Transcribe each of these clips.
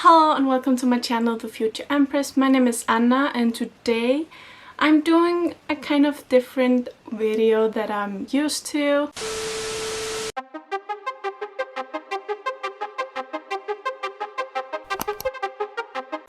Hello and welcome to my channel, The Future Empress. My name is Anna and today I'm doing a kind of different video that I'm used to.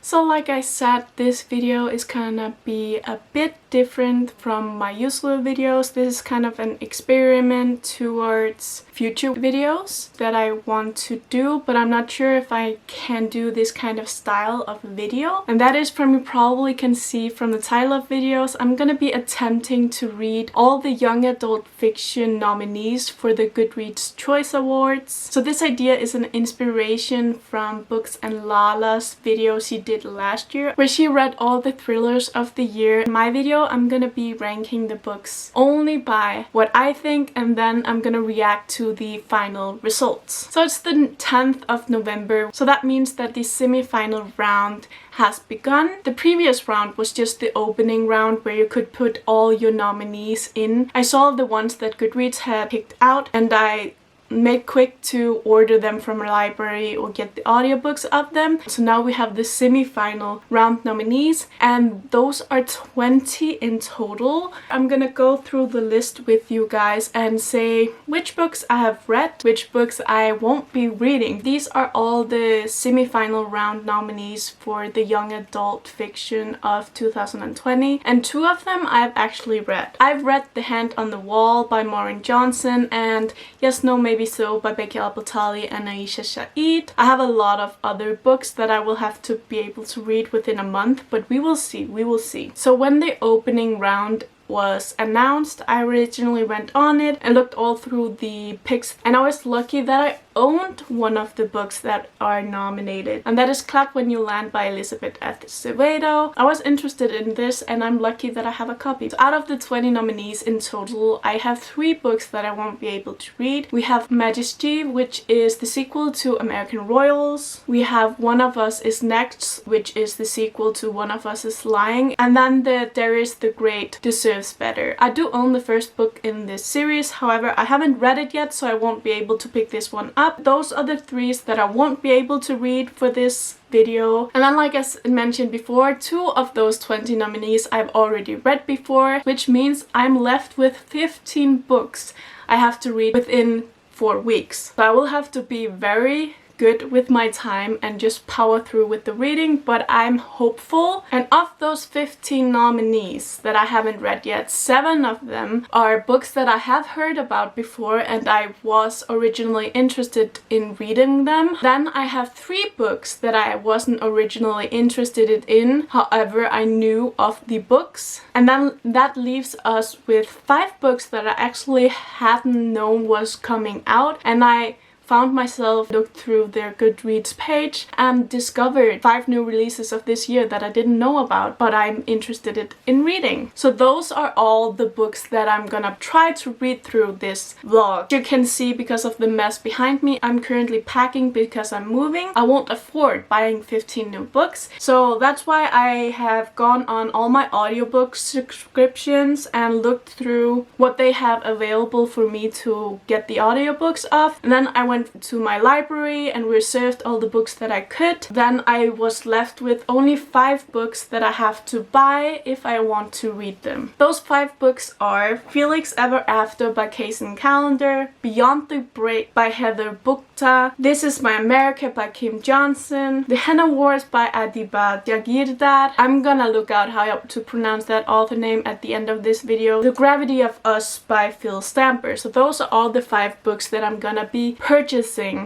So like I said, this video is gonna be a bit different from my usual videos. This is kind of an experiment towards future videos that I want to do, but I'm not sure if I can do this kind of style of video. And that is, from you probably can see from the title of videos, I'm gonna be attempting to read all the young adult fiction nominees for the Goodreads Choice Awards. So this idea is an inspiration from Books and Lala's video she did last year, where she read all the thrillers of the year. In my video, I'm gonna be ranking the books only by what I think, and then I'm gonna react to the final results. So it's the 10th of November, so that means that the semi-final round has begun. The previous round was just the opening round where you could put all your nominees in. I saw the ones that Goodreads had picked out and I made quick to order them from a library or get the audiobooks of them. So now we have the semi-final round nominees, and those are 20 in total. I'm gonna go through the list with you guys and say which books I have read, which books I won't be reading. These are all the semi-final round nominees for the young adult fiction of 2020, and two of them I've actually read. I've read The Hand on the Wall by Maureen Johnson and Yes, No, Maybe So by Becky Albertalli and Aisha Saeed. I have a lot of other books that I will have to be able to read within a month, but we will see. So when the opening round was announced, I originally went on it and looked all through the picks, and I was lucky that I owned one of the books that are nominated, and that is Clap When You Land by Elizabeth Acevedo. I was interested in this and I'm lucky that I have a copy. So out of the 20 nominees in total, I have 3 books that I won't be able to read. We have Majesty, which is the sequel to American Royals. We have One of Us Is Next, which is the sequel to One of Us Is Lying. And then There Is the Great Deserves Better. I do own the first book in this series, however I haven't read it yet, so I won't be able to pick this one up. Those are the 3 that I won't be able to read for this video. And then, like I mentioned before, 2 of those 20 nominees I've already read before, which means I'm left with 15 books I have to read within 4 weeks. So I will have to be very good with my time and just power through with the reading, but I'm hopeful. And of those 15 nominees that I haven't read yet, 7 of them are books that I have heard about before and I was originally interested in reading them. Then I have 3 books that I wasn't originally interested in, however I knew of the books. And then that leaves us with 5 books that I actually hadn't known was coming out, and I found myself looked through their Goodreads page and discovered 5 new releases of this year that I didn't know about, but I'm interested in reading. So those are all the books that I'm gonna try to read through this vlog. You can see, because of the mess behind me, I'm currently packing because I'm moving. I won't afford buying 15 new books, so that's why I have gone on all my audiobook subscriptions and looked through what they have available for me to get the audiobooks of. And then I went to my library and reserved all the books that I could. Then I was left with only 5 books that I have to buy if I want to read them. Those 5 books are Felix Ever After by Kacen Callender, Beyond the Break by Heather Bukta, This Is My America by Kim Johnson, The Henna Wars by Adiba Jagirdar. I'm gonna look out how to pronounce that author name at the end of this video. The Gravity of Us by Phil Stamper. So those are all the 5 books that I'm gonna be purchasing.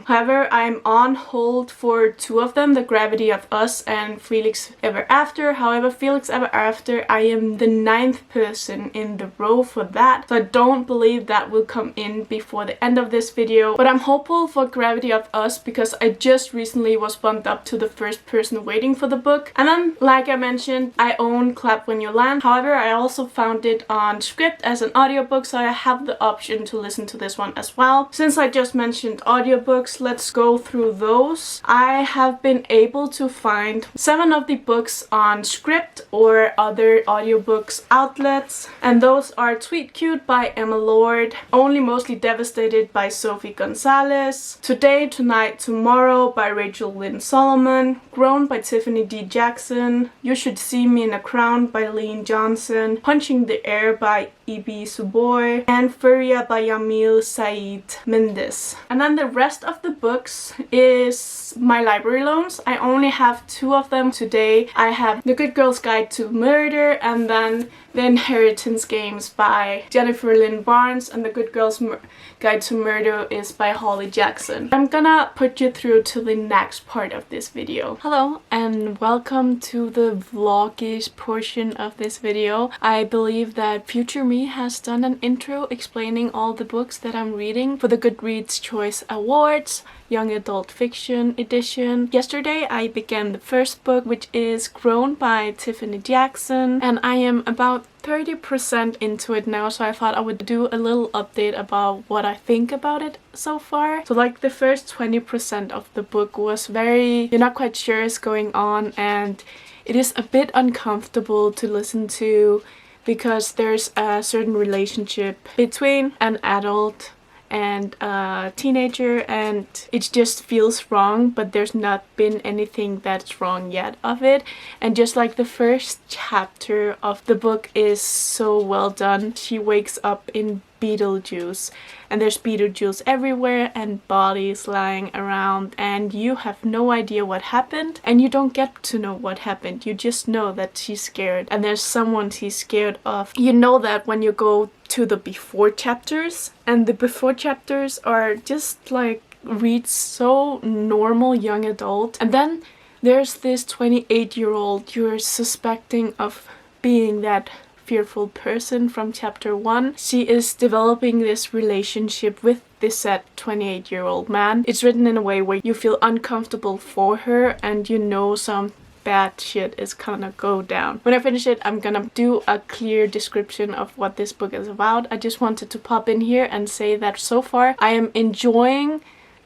However, I'm on hold for 2 of them, The Gravity of Us and Felix Ever After. However, Felix Ever After, I am the 9th person in the row for that, so I don't believe that will come in before the end of this video. But I'm hopeful for Gravity of Us because I just recently was bumped up to the first person waiting for the book. And then, like I mentioned, I own Clap When You Land. However, I also found it on Script as an audiobook, so I have the option to listen to this one as well. Since I just mentioned audiobooks, let's go through those. I have been able to find 7 of the books on Script or other audiobooks outlets, and those are Tweet Cute by Emma Lord, Only Mostly Devastated by Sophie Gonzales, Today, Tonight, Tomorrow by Rachel Lynn Solomon, Grown by Tiffany D. Jackson, You Should See Me in a Crown by Leah Johnson, Punching the Air by E.B. Zoboi, and Furia by Yamil Said Mendes. And then the rest of the books is my library loans. I only have 2 of them today. I have The Good Girl's Guide to Murder and then The Inheritance Games by Jennifer Lynn Barnes, and The Good Girl's Guide to Murder is by Holly Jackson. I'm gonna put you through to the next part of this video. Hello and welcome to the vlogish portion of this video. I believe that future me has done an intro explaining all the books that I'm reading for the Goodreads Choice Awards Young Adult Fiction Edition. Yesterday I began the first book, which is Grown by Tiffany Jackson, and I am about 30% into it now, so I thought I would do a little update about what I think about it so far. So like the first 20% of the book was you're not quite sure what's going on, and it is a bit uncomfortable to listen to because there's a certain relationship between an adult and a teenager, and it just feels wrong, but there's not been anything that's wrong yet of it. And just like the first chapter of the book is so well done. She wakes up in Beetlejuice, and there's Beetlejuice everywhere and bodies lying around, and you have no idea what happened, and you don't get to know what happened. You just know that she's scared and there's someone she's scared of. You know that when you go to the before chapters, and the before chapters are just like read so normal young adult, and then there's this 28-year-old you're suspecting of being that fearful person from chapter 1. She is developing this relationship with this 28-year-old man. It's written in a way where you feel uncomfortable for her and you know some bad shit is gonna go down. When I finish it, I'm gonna do a clear description of what this book is about. I just wanted to pop in here and say that so far I am enjoying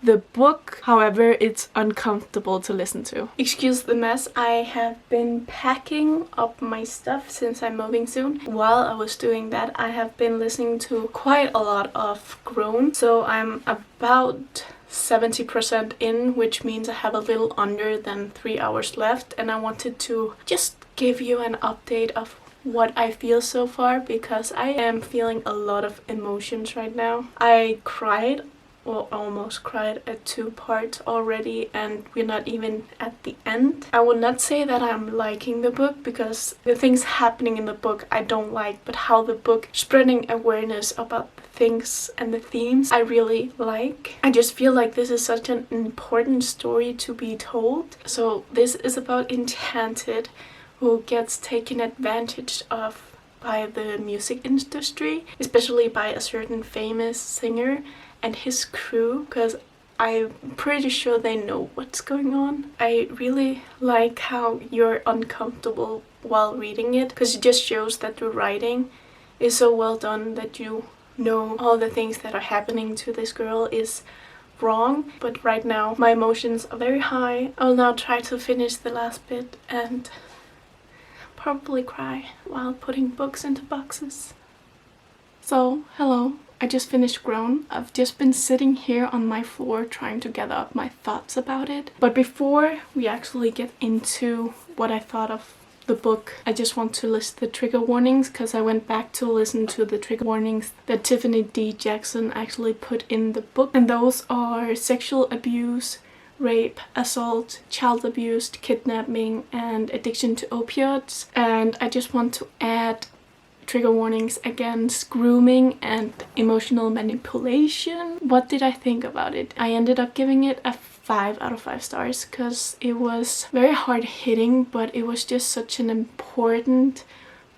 the book, however it's uncomfortable to listen to. Excuse the mess, I have been packing up my stuff since I'm moving soon. While I was doing that, I have been listening to quite a lot of Grown, so I'm about 70% in, which means I have a little under than 3 hours left, and I wanted to just give you an update of what I feel so far because I am feeling a lot of emotions right now. I cried, or almost cried, at 2 parts already, and we're not even at the end. I will not say that I'm liking the book because the things happening in the book I don't like, but how the book spreading awareness about the things and the themes I really like. I just feel like this is such an important story to be told. So this is about Enchanted, who gets taken advantage of by the music industry, especially by a certain famous singer and his crew, because I'm pretty sure they know what's going on. I really like how you're uncomfortable while reading it, because it just shows that the writing is so well done that you know all the things that are happening to this girl is wrong. But right now my emotions are very high. I'll now try to finish the last bit and probably cry while putting books into boxes. So, hello. I just finished Grown. I've just been sitting here on my floor trying to gather up my thoughts about it. But before we actually get into what I thought of the book, I just want to list the trigger warnings, because I went back to listen to the trigger warnings that Tiffany D. Jackson actually put in the book. And those are sexual abuse, rape, assault, child abuse, kidnapping, and addiction to opioids. And I just want to add trigger warnings against grooming and emotional manipulation. What did I think about it? I ended up giving it a 5 out of 5 stars because it was very hard hitting, but it was just such an important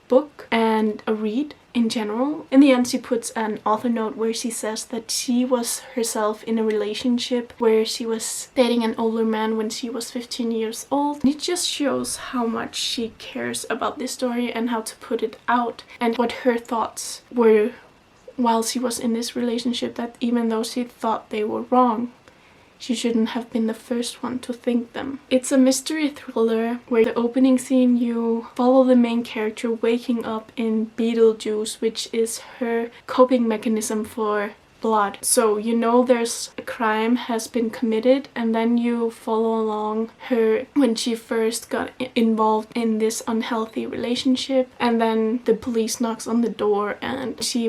book and a read in general. In the end, she puts an author note where she says that she was herself in a relationship where she was dating an older man when she was 15 years old. And it just shows how much she cares about this story and how to put it out, and what her thoughts were while she was in this relationship, that even though she thought they were wrong, she shouldn't have been the first one to think them. It's a mystery thriller where the opening scene you follow the main character waking up in Beetlejuice, which is her coping mechanism for blood. So you know there's a crime has been committed, and then you follow along her when she first got involved in this unhealthy relationship, and then the police knocks on the door and she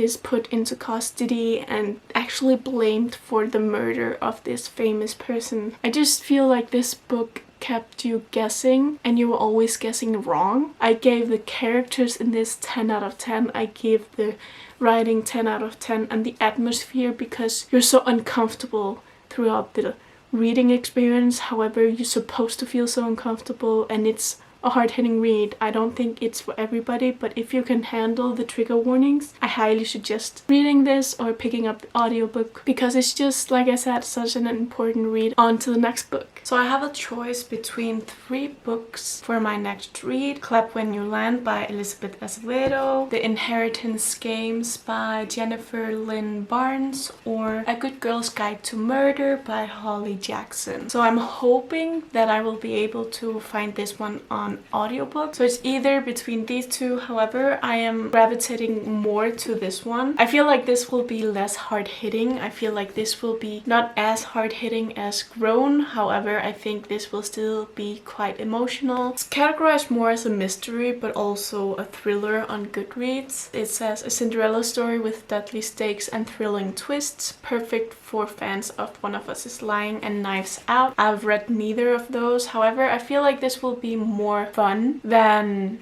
is put into custody and actually blamed for the murder of this famous person. I just feel like this book kept you guessing, and you were always guessing wrong. I gave the characters in this 10 out of 10. I gave the writing 10 out of 10, and the atmosphere, because you're so uncomfortable throughout the reading experience. However, you're supposed to feel so uncomfortable, and it's a hard-hitting read. I don't think it's for everybody, but if you can handle the trigger warnings, I highly suggest reading this or picking up the audiobook, because it's just, like I said, such an important read. On to the next book. So I have a choice between 3 books for my next read. Clap When You Land by Elizabeth Acevedo, The Inheritance Games by Jennifer Lynn Barnes, or A Good Girl's Guide to Murder by Holly Jackson. So I'm hoping that I will be able to find this one on audiobook. So it's either between these two. However, I am gravitating more to this one. I feel like this will be less hard-hitting. I feel like this will be not as hard-hitting as Grown. However, I think this will still be quite emotional. It's categorized more as a mystery, but also a thriller on Goodreads. It says a Cinderella story with deadly stakes and thrilling twists, perfect for fans of One of Us is Lying and Knives Out. I've read neither of those. However, I feel like this will be more fun than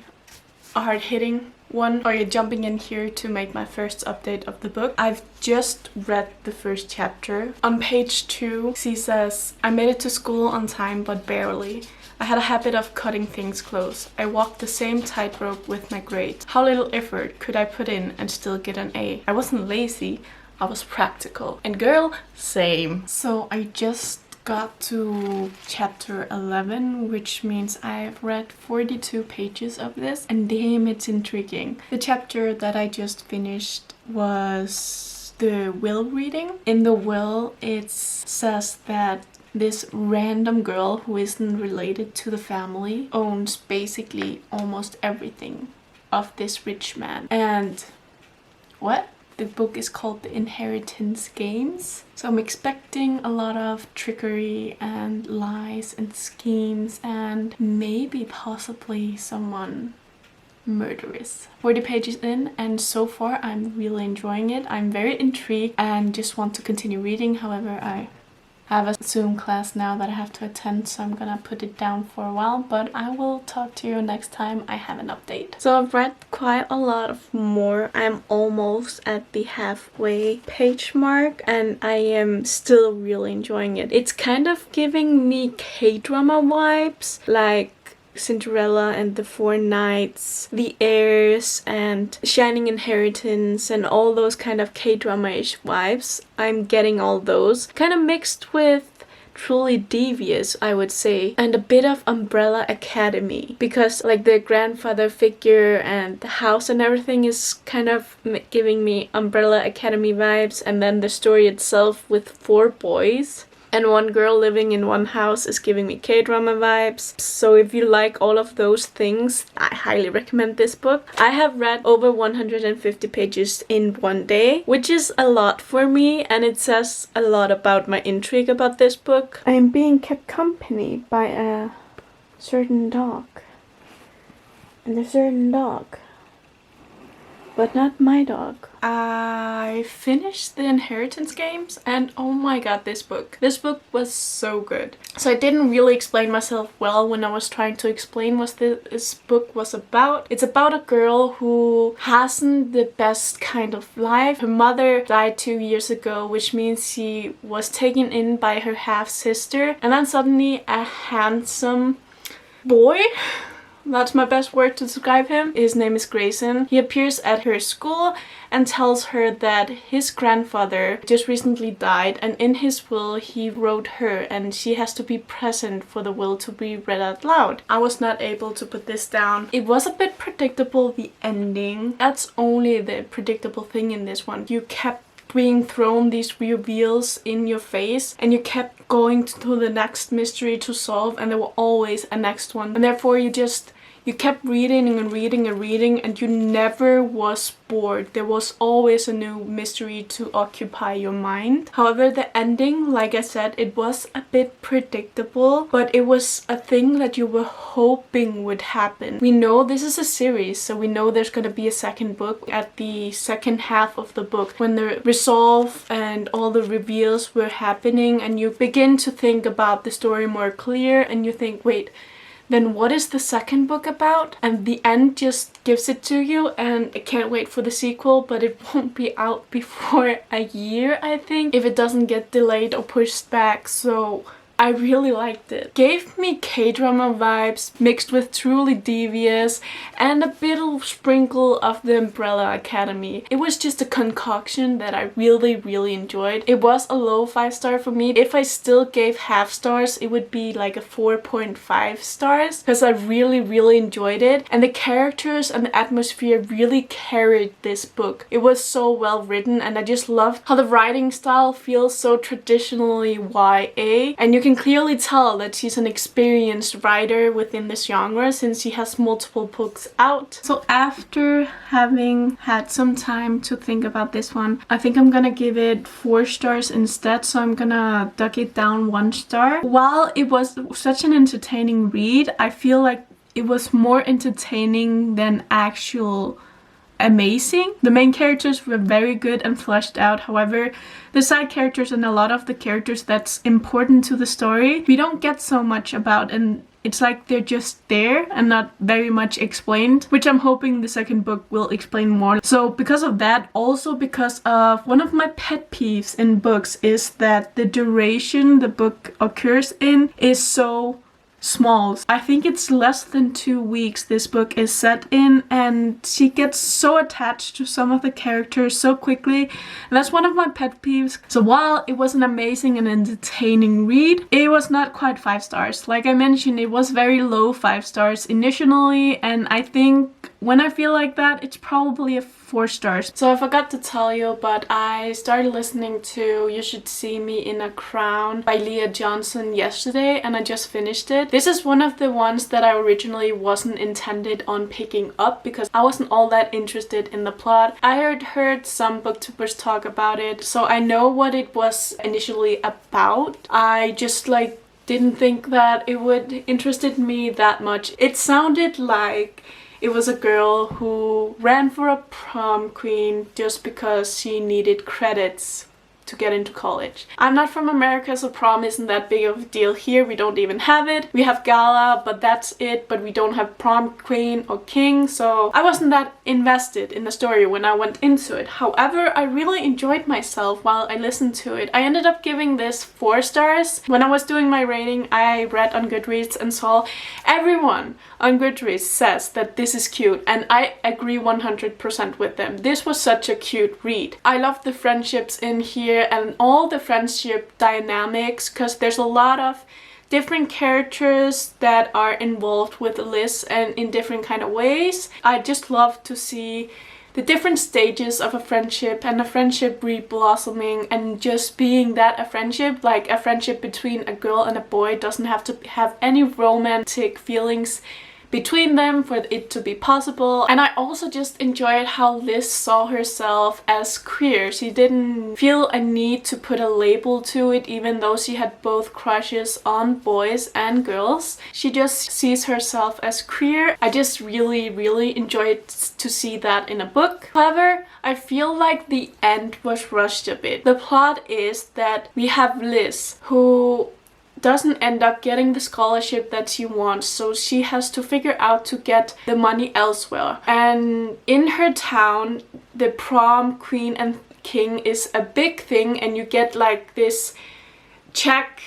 a hard-hitting one. Or you're jumping in here to make my first update of the book. I've just read the first chapter. On page 2, she says, I made it to school on time, but barely. I had a habit of cutting things close. I walked the same tightrope with my grades. How little effort could I put in and still get an A? I wasn't lazy, I was practical. And girl, same. So I just got to chapter 11, which means I've read 42 pages of this, and damn, it's intriguing. The chapter that I just finished was the will reading. In the will, it says that this random girl who isn't related to the family owns basically almost everything of this rich man. And what? The book is called The Inheritance Games. So I'm expecting a lot of trickery and lies and schemes and maybe possibly someone murderous. 40 pages in, and so far I'm really enjoying it. I'm very intrigued and just want to continue reading. However, I have a Zoom class now that I have to attend, so I'm gonna put it down for a while, but I will talk to you next time I have an update. So I've read quite a lot of more. I'm almost at the halfway page mark, and I am still really enjoying it. It's kind of giving me K-drama vibes, like Cinderella and the Four Knights, The Heirs, and Shining Inheritance, and all those kind of K-drama-ish vibes. I'm getting all those. Kind of mixed with Truly Devious, I would say, and a bit of Umbrella Academy, because like the grandfather figure and the house and everything is kind of giving me Umbrella Academy vibes, and then the story itself with 4 boys and 1 girl living in 1 house is giving me K-drama vibes. So if you like all of those things, I highly recommend this book. I have read over 150 pages in 1 day, which is a lot for me, and it says a lot about my intrigue about this book. I am being kept company by a certain dog. And a certain dog. But not my dog. I finished The Inheritance Games, and oh my god, this book was so good. So I didn't really explain myself well when I was trying to explain what this book was about. It's about a girl who hasn't the best kind of life. Her mother died 2 years ago, which means she was taken in by her half-sister, and then suddenly a handsome boy, that's my best word to describe him, his name is Kacen. He appears at her school and tells her that his grandfather just recently died, and in his will he wrote her, and she has to be present for the will to be read out loud. I was not able to put this down. It was a bit predictable, the ending. That's only the predictable thing in this one. You kept being thrown these reveals in your face, and you kept going to the next mystery to solve, and there were always a next one, and therefore You kept reading and reading and reading, and you never was bored. There was always a new mystery to occupy your mind. However, the ending, like I said, it was a bit predictable, but it was a thing that you were hoping would happen. We know this is a series, so we know there's gonna be a second book at the second half of the book when the resolve and all the reveals were happening, and you begin to think about the story more clear, and you think, wait, then what is the second book about? And the end just gives it to you, and I can't wait for the sequel, but it won't be out before a year, I think, if it doesn't get delayed or pushed back. So I really liked it. Gave me K-drama vibes mixed with Truly Devious and a bit of sprinkle of the Umbrella Academy. It was just a concoction that I really enjoyed. It was a low 5-star for me. If I still gave half stars, it would be like a 4.5 stars because I really enjoyed it, and the characters and the atmosphere really carried this book. It was so well written, and I just loved how the writing style feels so traditionally YA, and you can clearly tell that she's an experienced writer within this genre since she has multiple books out. So after having had some time to think about this one, I think I'm gonna give it 4 stars instead, so I'm gonna duck it down 1 star. While it was such an entertaining read, I feel like it was more entertaining than actual amazing. The main characters were very good and fleshed out. However, the side characters and a lot of the characters that's important to the story, we don't get so much about, and it's like they're just there and not very much explained, which I'm hoping the second book will explain more. So because of that, also because of one of my pet peeves in books is that the duration the book occurs in is so small. I think it's less than 2 weeks this book is set in, and she gets so attached to some of the characters so quickly, and that's one of my pet peeves. So while it was an amazing and entertaining read, it was not quite 5 stars. Like I mentioned, it was very low 5 stars initially, and I think when I feel like that, it's probably a 4 stars. So I forgot to tell you, but I started listening to You Should See Me in a Crown by Leah Johnson yesterday, and I just finished it. This is one of the ones that I originally wasn't intended on picking up because I wasn't all that interested in the plot. I had heard some booktubers talk about it, so I know what it was initially about. I just didn't think that it would interested me that much. It sounded like it was a girl who ran for a prom queen just because she needed credits to get into college. I'm not from America, so prom isn't that big of a deal here. We don't even have it. We have gala, but that's it. But we don't have prom queen or king, so I wasn't that invested in the story when I went into it. However, I really enjoyed myself while I listened to it. I ended up giving this 4 stars. When I was doing my rating, I read on Goodreads and saw everyone on Goodreads says that this is cute, and I agree 100% with them. This was such a cute read. I loved the friendships in here and all the friendship dynamics, because there's a lot of different characters that are involved with Liz and in different kind of ways. I just love to see the different stages of a friendship and a friendship re-blossoming, and just being that a friendship, like a friendship between a girl and a boy, doesn't have to have any romantic feelings between them for it to be possible. And I also just enjoyed how Liz saw herself as queer. She didn't feel a need to put a label to it, even though she had both crushes on boys and girls. She just sees herself as queer. I just really enjoyed to see that in a book. However, I feel like the end was rushed a bit. The plot is that we have Liz, who doesn't end up getting the scholarship that she wants, so she has to figure out to get the money elsewhere. And in her town, the prom queen and king is a big thing, and you get this check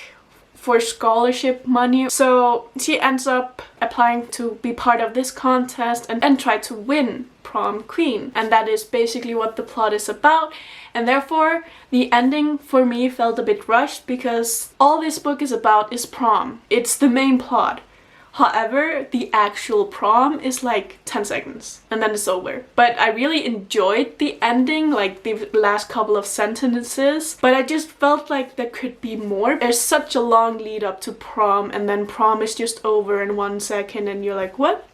for scholarship money. So she ends up applying to be part of this contest and try to win prom queen, and that is basically what the plot is about. And therefore the ending for me felt a bit rushed, because all this book is about is prom. It's the main plot. However, the actual prom is 10 seconds and then it's over. But I really enjoyed the ending, the last couple of sentences, but I just felt like there could be more. There's such a long lead up to prom, and then prom is just over in 1 second and you're like, what?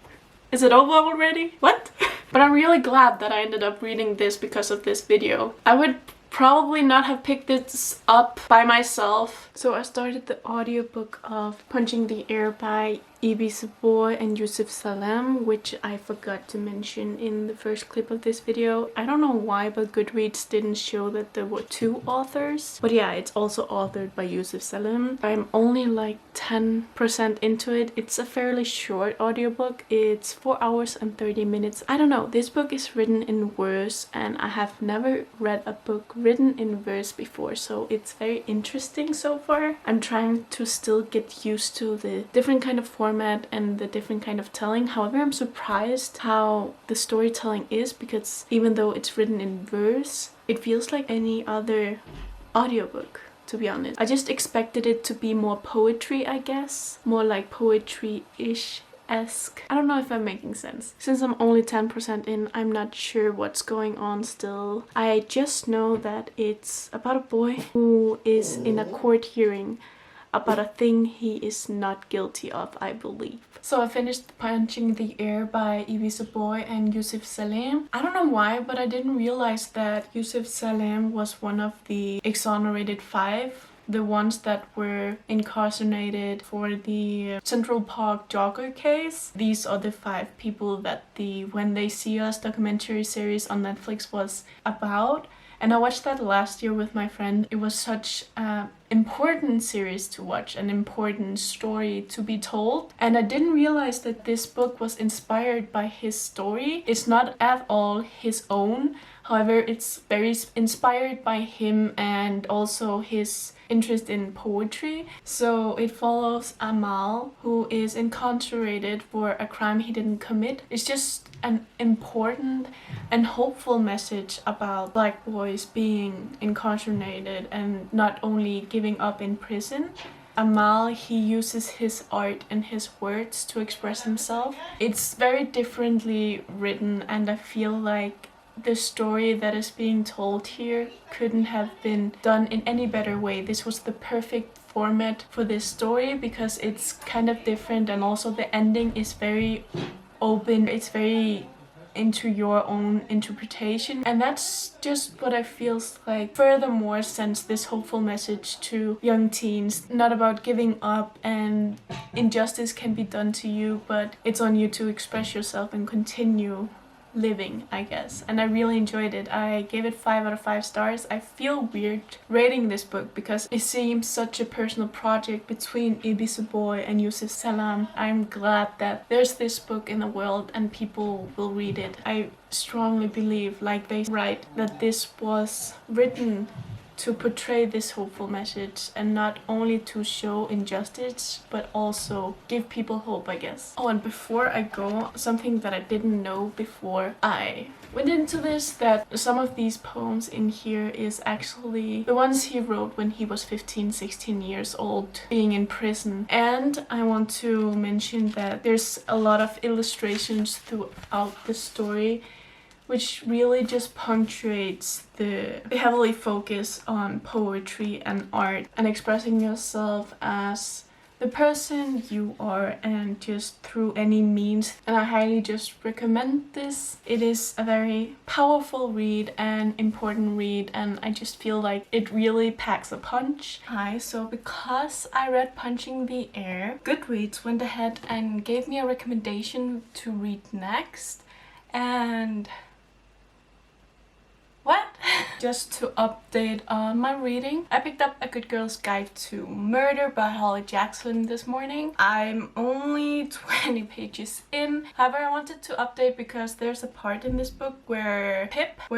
Is it over already? What? But I'm really glad that I ended up reading this because of this video. I would probably not have picked this up by myself. So I started the audiobook of Punching the Air by Zoboi and Yusef Salaam, which I forgot to mention in the first clip of this video. I don't know why, but Goodreads didn't show that there were two authors. But yeah, it's also authored by Yusef Salaam. I'm only like 10% into it. It's a fairly short audiobook. It's 4 hours and 30 minutes. I don't know, this book is written in verse and I have never read a book written in verse before, so it's very interesting so far. I'm trying to still get used to the different kind of format and the different kind of telling. However, I'm surprised how the storytelling is, because even though it's written in verse, it feels like any other audiobook, to be honest. I just expected it to be more poetry, I guess. More like poetry-ish. Esque. I don't know if I'm making sense. Since I'm only 10% in, I'm not sure what's going on still. I just know that it's about a boy who is in a court hearing about a thing he is not guilty of, I believe. So I finished Punching the Air by Zoboi and Yusef Salaam. I don't know why, but I didn't realize that Yusef Salaam was one of the exonerated 5. The ones that were incarcerated for the Central Park jogger case. These are the 5 people that the When They See Us documentary series on Netflix was about. And I watched that last year with my friend. It was such an important series to watch, an important story to be told. And I didn't realize that this book was inspired by his story. It's not at all his own. However, it's very inspired by him and also his interest in poetry. So it follows Amal, who is incarcerated for a crime he didn't commit. It's just an important and hopeful message about Black boys being incarcerated and not only giving up in prison. Amal, he uses his art and his words to express himself. It's very differently written, and I feel like the story that is being told here couldn't have been done in any better way. This was the perfect format for this story because it's kind of different, and also the ending is very open. It's very into your own interpretation, and that's just what I feel like furthermore sends this hopeful message to young teens. Not about giving up and injustice can be done to you, but it's on you to express yourself and continue living, I guess. And I really enjoyed it. I gave it 5 out of 5 stars. I feel weird rating this book because it seems such a personal project between Zoboi and Yusef Salaam. I'm glad that there's this book in the world and people will read it. I strongly believe, like they write, that this was written to portray this hopeful message and not only to show injustice but also give people hope, I guess. Oh, and before I go, something that I didn't know before I went into this, that some of these poems in here is actually the ones he wrote when he was 15-16 years old, being in prison. And I want to mention that there's a lot of illustrations throughout the story, which really just punctuates the heavily focus on poetry and art and expressing yourself as the person you are, and just through any means. And I highly just recommend this. It is a very powerful read and important read, and I just feel like it really packs a punch. Hi, so because I read Punching the Air, Goodreads went ahead and gave me a recommendation to read next. And what? Just to update on my reading, I picked up A Good Girl's Guide to Murder by Holly Jackson this morning. I'm only 20 pages in. However, I wanted to update because there's a part in this book where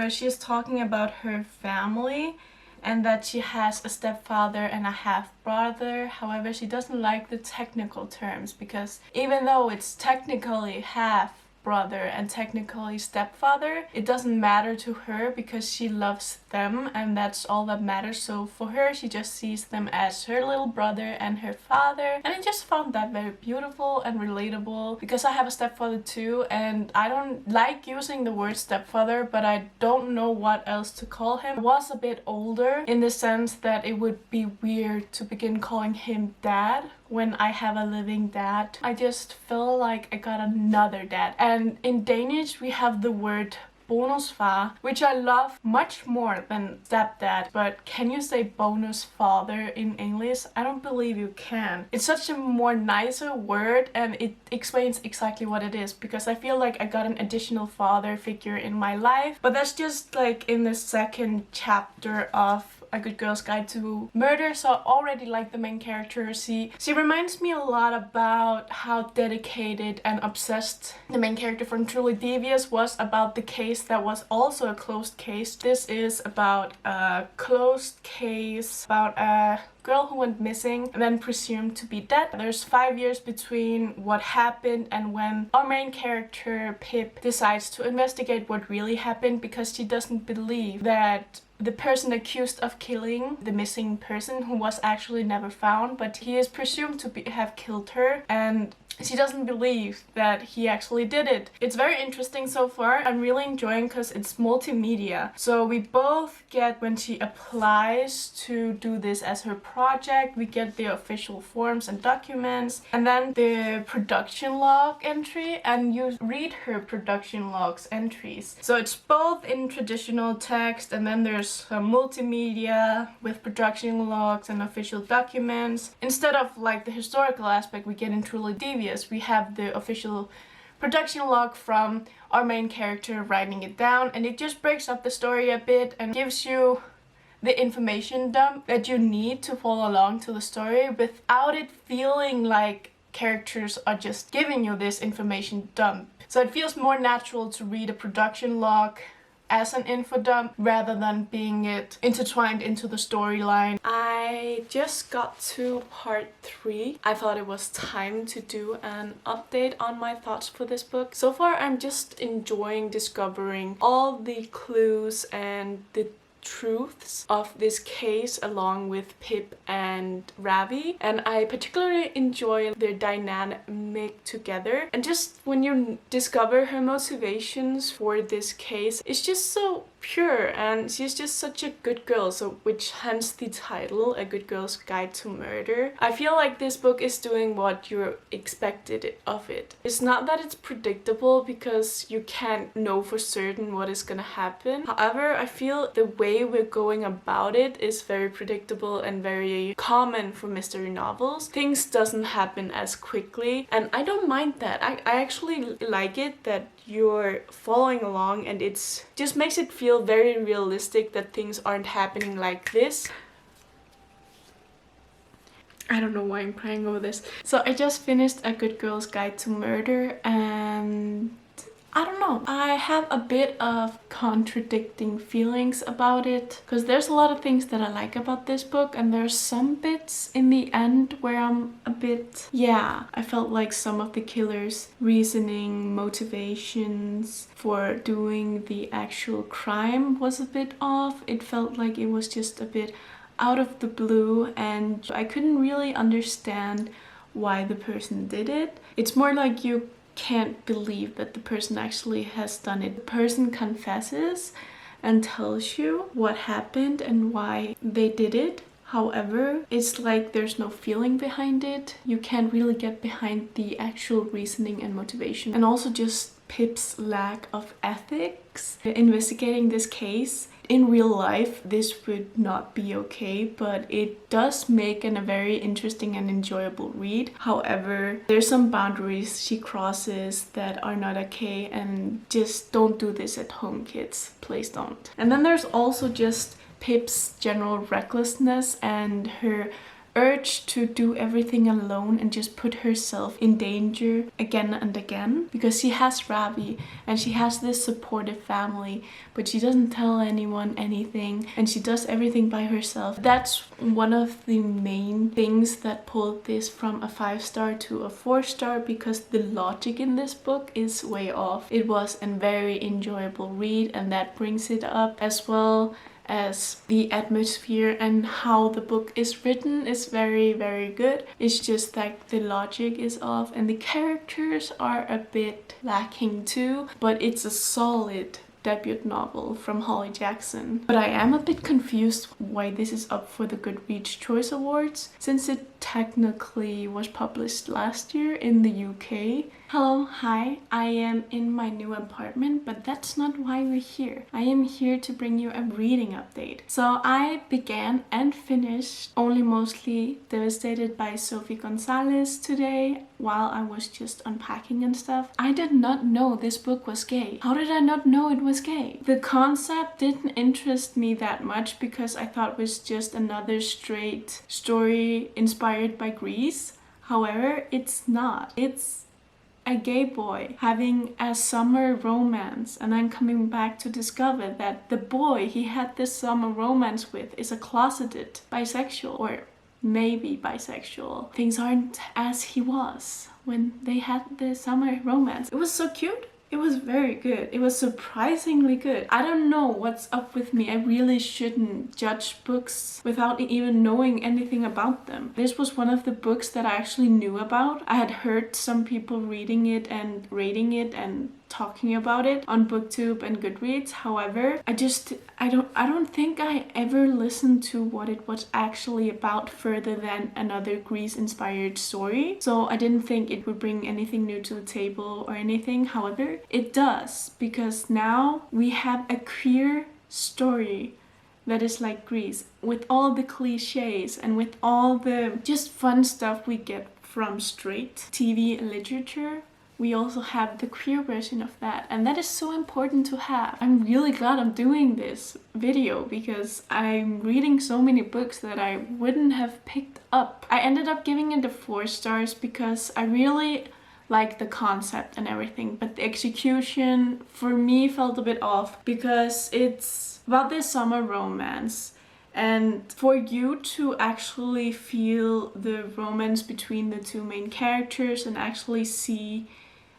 she's talking about her family and that she has a stepfather and a half-brother. However, she doesn't like the technical terms because even though it's technically half stepbrother and technically stepfather. It doesn't matter to her because she loves them and that's all that matters. So for her, she just sees them as her little brother and her father. And I just found that very beautiful and relatable because I have a stepfather too, and I don't like using the word stepfather, but I don't know what else to call him. I was a bit older in the sense that it would be weird to begin calling him dad when I have a living dad. I just feel like I got another dad. And in Danish we have the word bonusfar, which I love much more than stepdad. But can you say bonus father in English? I don't believe you can. It's such a more nicer word and it explains exactly what it is, because I feel like I got an additional father figure in my life. But that's just like in the second chapter of A Good Girl's Guide to Murder, so I already like the main character. She reminds me a lot about how dedicated and obsessed the main character from Truly Devious was about the case that was also a closed case. This is about a closed case about a girl who went missing and then presumed to be dead. There's 5 years between what happened and when our main character Pip decides to investigate what really happened, because she doesn't believe that the person accused of killing the missing person, who was actually never found, but he is presumed to have killed her, and she doesn't believe that he actually did it. It's very interesting so far. I'm really enjoying because it's multimedia. So we both get, when she applies to do this as her project, we get the official forms and documents, and then the production log entry, and you read her production logs entries. So it's both in traditional text, and then there's some multimedia with production logs and official documents. Instead of like the historical aspect we get in Truly Devious, we have the official production log from our main character writing it down, and it just breaks up the story a bit and gives you the information dump that you need to follow along to the story without it feeling like characters are just giving you this information dump. So it feels more natural to read a production log as an info dump rather than being it intertwined into the storyline. I just got to part 3. I thought it was time to do an update on my thoughts for this book. So far I'm just enjoying discovering all the clues and the truths of this case along with Pip and Ravi, and I particularly enjoy their dynamic together. And just when you discover her motivations for this case, it's just so pure, and she's just such a good girl, so which hence the title, A Good Girl's Guide to Murder. I feel like this book is doing what you expected of it. It's not that it's predictable because you can't know for certain what is gonna happen. However, I feel the way we're going about it is very predictable and very common for mystery novels. Things doesn't happen as quickly, and I don't mind that. I actually like it that you're following along, and it's just makes it feel very realistic that things aren't happening like this. I don't know why I'm crying over this. So I just finished A Good Girl's Guide to Murder, and I don't know. I have a bit of contradicting feelings about it, because there's a lot of things that I like about this book, and there's some bits in the end where I'm a bit, yeah, I felt like some of the killer's reasoning, motivations for doing the actual crime was a bit off. It felt like it was just a bit out of the blue, and I couldn't really understand why the person did it. It's more like you can't believe that the person actually has done it. The person confesses and tells you what happened and why they did it. However, it's like there's no feeling behind it. You can't really get behind the actual reasoning and motivation. And also just Pip's lack of ethics. Investigating this case, in real life this would not be okay, but it does make a very interesting and enjoyable read. However, there's some boundaries she crosses that are not okay, and just don't do this at home, kids. Please don't. And then there's also just Pip's general recklessness and her urge to do everything alone and just put herself in danger again and again, because she has Ravi and she has this supportive family, but she doesn't tell anyone anything and she does everything by herself. That's one of the main things that pulled this from a 5-star to a 4-star, because the logic in this book is way off. It was a very enjoyable read, and that brings it up, as well as the atmosphere and how the book is written is very, very good. It's just like the logic is off and the characters are a bit lacking too, but it's a solid debut novel from Holly Jackson. But I am a bit confused why this is up for the Goodreads Choice Awards, since it technically was published last year in the UK. Hello, hi, I am in my new apartment, but that's not why we're here. I am here to bring you a reading update. So I began and finished Only Mostly Devastated by Sophie Gonzales today while I was just unpacking and stuff. I did not know this book was gay. How did I not know it was gay? The concept didn't interest me that much because I thought it was just another straight story inspired by Grease. However, it's not. It's a gay boy having a summer romance, and I'm coming back to discover that the boy he had this summer romance with is a closeted bisexual, or maybe bisexual. Things aren't as he was when they had the summer romance. It was so cute. It was very good. It was surprisingly good. I don't know what's up with me. I really shouldn't judge books without even knowing anything about them. This was one of the books that I actually knew about. I had heard some people reading it and rating it and talking about it on BookTube and Goodreads. However, I don't think I ever listened to what it was actually about further than another Grease inspired story. So I didn't think it would bring anything new to the table or anything. However, it does, because now we have a queer story that is like Grease, with all the cliches and with all the just fun stuff we get from straight TV and literature. We also have the queer version of that, and that is so important to have. I'm really glad I'm doing this video because I'm reading so many books that I wouldn't have picked up. I ended up giving it the 4 stars because I really like the concept and everything, but the execution for me felt a bit off because it's about this summer romance. And for you to actually feel the romance between the two main characters and actually see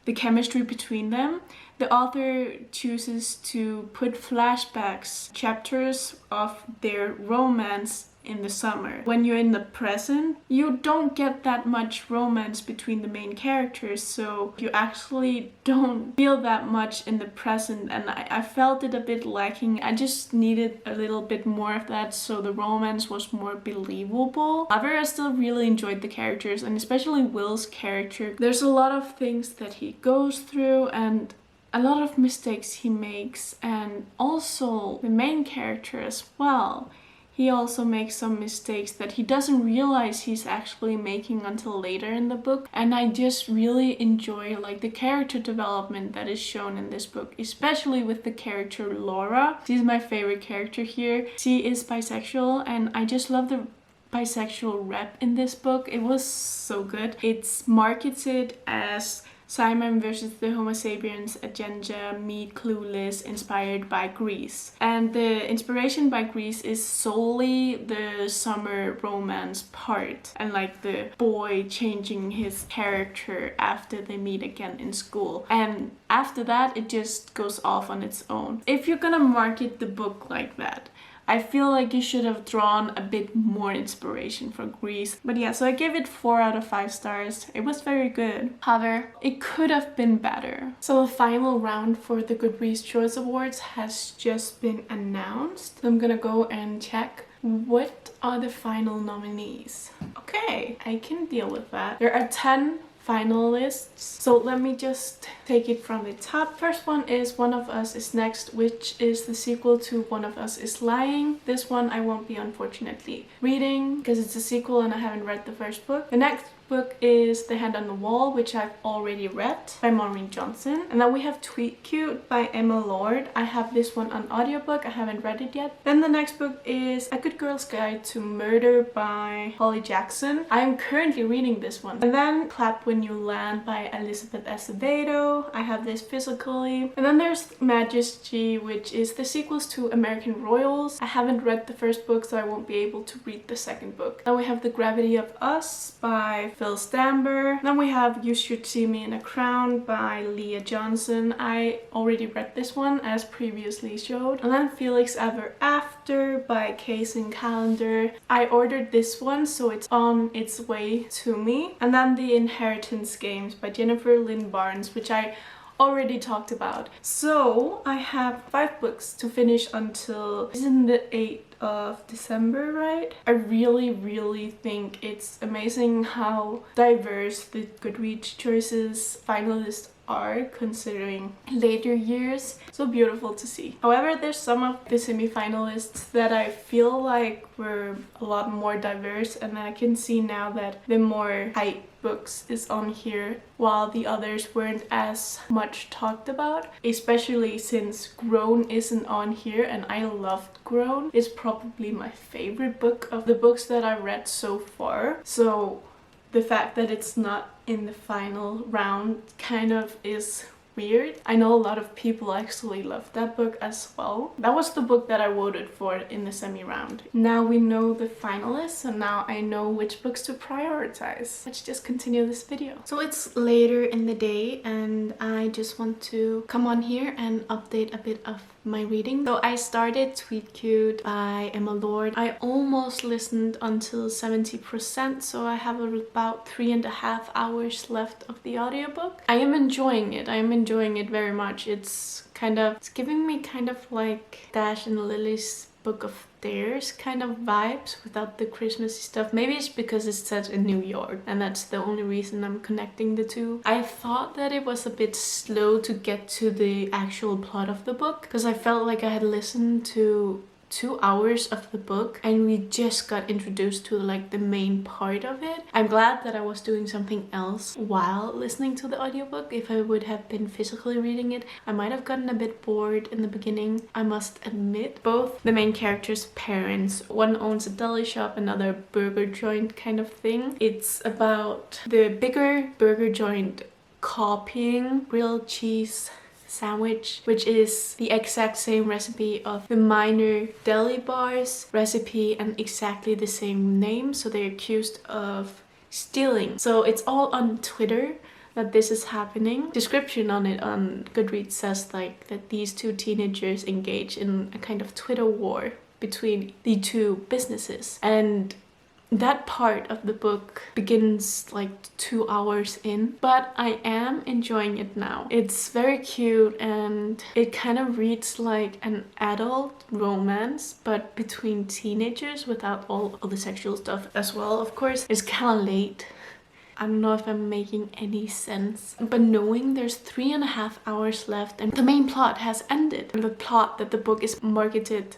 the chemistry between them, the author chooses to put flashbacks, chapters of their romance in the summer. When you're in the present, you don't get that much romance between the main characters, so you actually don't feel that much in the present, and I felt it a bit lacking. I just needed a little bit more of that so the romance was more believable. However, I still really enjoyed the characters, and especially Will's character. There's a lot of things that he goes through and a lot of mistakes he makes, and also the main character as well. He also makes some mistakes that he doesn't realize he's actually making until later in the book. And I just really enjoy like the character development that is shown in this book, especially with the character Laura. She's my favorite character here. She is bisexual, and I just love the bisexual rep in this book. It was so good. It's marketed as Simon versus the Homo sapiens agenda, meet Clueless, inspired by Grease. And the inspiration by Grease is solely the summer romance part and like the boy changing his character after they meet again in school. And after that, it just goes off on its own. If you're gonna market the book like that, I feel like you should have drawn a bit more inspiration from Grease. But yeah, so I gave it 4 out of 5 stars. It was very good. However, it could have been better. So the final round for the Goodreads Choice Awards has just been announced. So I'm gonna go and check what are the final nominees. Okay, I can deal with that. There are 10 finalists. So let me just take it from the top. First one is One of Us is Next, which is the sequel to One of Us is Lying. This one I won't be unfortunately reading because it's a sequel and I haven't read the first book. The next book is The Hand on the Wall, which I've already read, by Maureen Johnson. And then we have Tweet Cute by Emma Lord. I have this one on audiobook. I haven't read it yet. Then the next book is A Good Girl's Guide to Murder by Holly Jackson. I am currently reading this one. And then Clap When You Land by Elizabeth Acevedo. I have this physically. And then there's Majesty, which is the sequels to American Royals. I haven't read the first book, so I won't be able to read the second book. Then we have The Gravity of Us by Phil Stamber. Then we have You Should See Me in a Crown by Leah Johnson. I already read this one as previously showed. And then Felix Ever After by Kacen Callender. I ordered this one, so it's on its way to me. And then The Inheritance Games by Jennifer Lynn Barnes, which I already talked about. So I have 5 books to finish until, isn't the 8th of December, right? I really think it's amazing how diverse the Goodreads Choices finalists are considering later years. So beautiful to see. However, there's some of the semi-finalists that I feel like were a lot more diverse, and I can see now that the more hype books is on here while the others weren't as much talked about, especially since Grown isn't on here, and I loved Grown. It's probably my favorite book of the books that I read so far. So the fact that it's not in the final round kind of is weird. I know a lot of people actually loved that book as well. That was the book that I voted for in the semi-round. Now we know the finalists, and now I know which books to prioritize. Let's just continue this video. So it's later in the day, and I just want to come on here and update a bit of my reading. So I started Tweet Cute by Emma Lord. I almost listened until 70%, so I have about 3.5 hours left of the audiobook. I am enjoying it. I am enjoying it very much. It's giving me kind of like Dash and Lily's Book of Theirs kind of vibes without the Christmassy stuff. Maybe it's because it's set in New York, and that's the only reason I'm connecting the two. I thought that it was a bit slow to get to the actual plot of the book, because I felt like I had listened to 2 hours of the book and we just got introduced to like the main part of it. I'm glad that I was doing something else while listening to the audiobook. If I would have been physically reading it, I might have gotten a bit bored in the beginning, I must admit. Both the main characters' parents, one owns a deli shop, another burger joint kind of thing. It's about the bigger burger joint copying grilled cheese sandwich, which is the exact same recipe of the minor deli bar's recipe and exactly the same name, so they're accused of stealing. So it's all on Twitter that this is happening. Description on it on Goodreads says like that these two teenagers engage in a kind of Twitter war between the two businesses, and that part of the book begins like 2 hours in, but I am enjoying it now. It's very cute, and it kind of reads like an adult romance, but between teenagers without all the sexual stuff as well. Of course, it's kind of late. I don't know if I'm making any sense, but knowing there's 3.5 hours left and the main plot has ended, and the plot that the book is marketed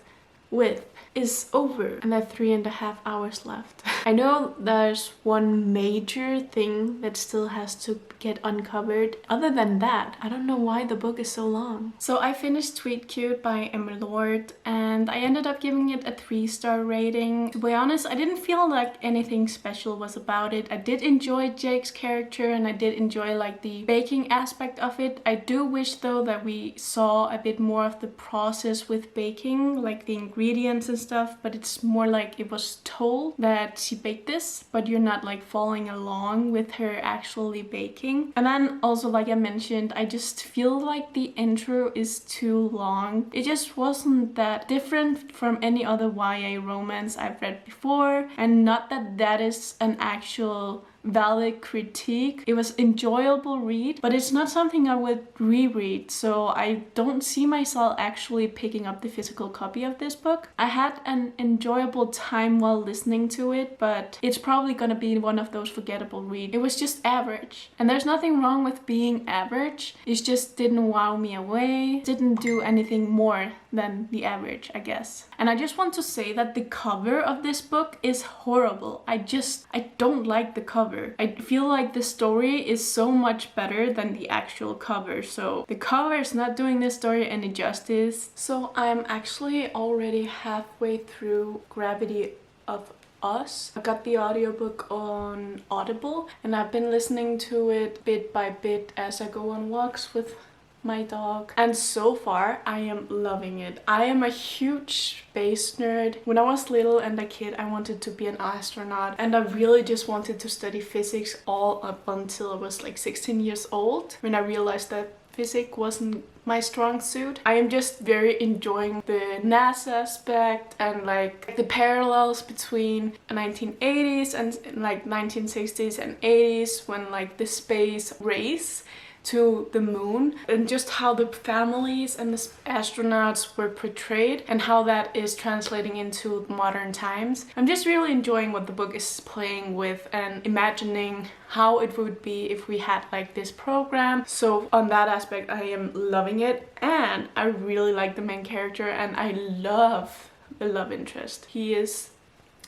with is over, and there are 3.5 hours left. I know there's one major thing that still has to get uncovered. Other than that, I don't know why the book is so long. So I finished Tweet Cute by Emma Lord, and I ended up giving it a 3-star rating. To be honest, I didn't feel like anything special was about it. I did enjoy Jake's character, and I did enjoy like the baking aspect of it. I do wish though that we saw a bit more of the process with baking, like the ingredients and stuff, but it's more like it was told that she baked this, but you're not like following along with her actually baking. And then also, like I mentioned, I just feel like the intro is too long. It just wasn't that different from any other YA romance I've read before, and not that that is an actual valid critique. It was enjoyable read, but it's not something I would reread, so I don't see myself actually picking up the physical copy of this book. I had an enjoyable time while listening to it, but it's probably gonna be one of those forgettable reads. It was just average, and there's nothing wrong with being average. It just didn't wow me away, didn't do anything more than the average, I guess. And I just want to say that the cover of this book is horrible. I don't like the cover. cover. I feel like the story is so much better than the actual cover, so the cover is not doing this story any justice. So I'm actually already halfway through Gravity of Us. I got the audiobook on Audible and I've been listening to it bit by bit as I go on walks with my dog, and so far I am loving it. I am a huge space nerd. When I was little and a kid, I wanted to be an astronaut, and I really just wanted to study physics all up until I was like 16 years old, when I realized that physics wasn't my strong suit. I am just very enjoying the NASA aspect and like the parallels between the 1980s and like 1960s and 80s, when like the space race to the moon, and just how the families and the astronauts were portrayed and how that is translating into modern times. I'm just really enjoying what the book is playing with and imagining how it would be if we had like this program. So on that aspect I am loving it, and I really like the main character and I love the love interest. He is